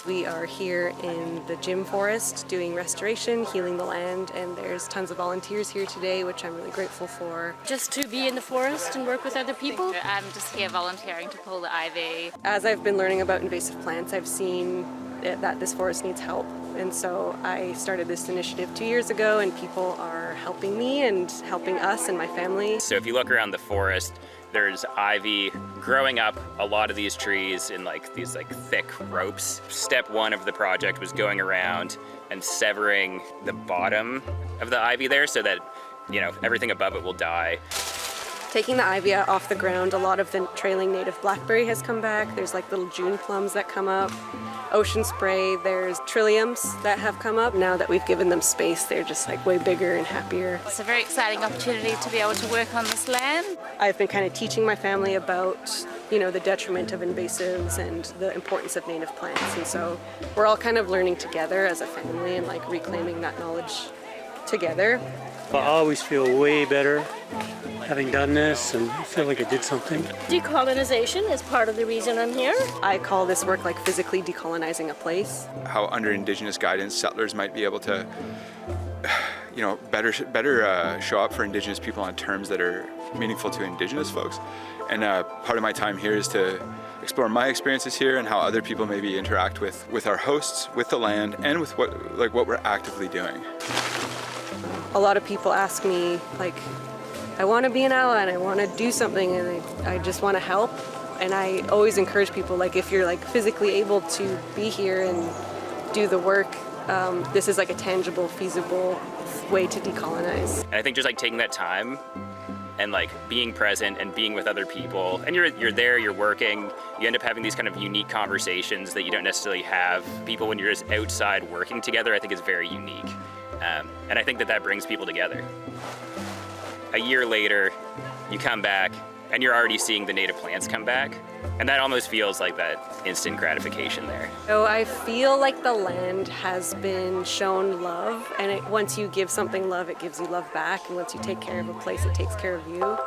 We are here in the Tseycum Forest doing restoration, healing the land, and there's tons of volunteers here today, which I'm really grateful for. Just to be in the forest and work with other people. I'm just here volunteering to pull the ivy. As I've been learning about invasive plants, I've seen that this forest needs help. And so I started this initiative 2 years ago, and people are helping me and helping us and my family. So if you look around the forest, there's ivy growing up a lot of these trees in these thick ropes. Step one of the project was going around and severing the bottom of the ivy there so that, everything above it will die. Taking the ivy off the ground, a lot of the trailing native blackberry has come back. There's little June plums that come up. Ocean spray, there's trilliums that have come up. Now that we've given them space, they're just way bigger and happier. It's a very exciting opportunity to be able to work on this land. I've been kind of teaching my family about, the detriment of invasives and the importance of native plants. And so we're all kind of learning together as a family and reclaiming that knowledge together. I always feel way better having done this, and I feel like I did something. Decolonization is part of the reason I'm here. I call this work physically decolonizing a place. How under Indigenous guidance, settlers might be able to, better show up for Indigenous people on terms that are meaningful to Indigenous folks. And part of my time here is to explore my experiences here and how other people maybe interact with our hosts, with the land, and with what we're actively doing. A lot of people ask me, I want to be an ally and I want to do something and I just want to help. And I always encourage people, if you're physically able to be here and do the work, this is a tangible, feasible way to decolonize. And I think just taking that time and being present and being with other people, and you're there, you're working, you end up having these kind of unique conversations that you don't necessarily have people when you're just outside working together. I think is very unique. And I think that brings people together. A year later, you come back and you're already seeing the native plants come back. And that almost feels like that instant gratification there. So I feel like the land has been shown love, and once you give something love, it gives you love back. And once you take care of a place, it takes care of you.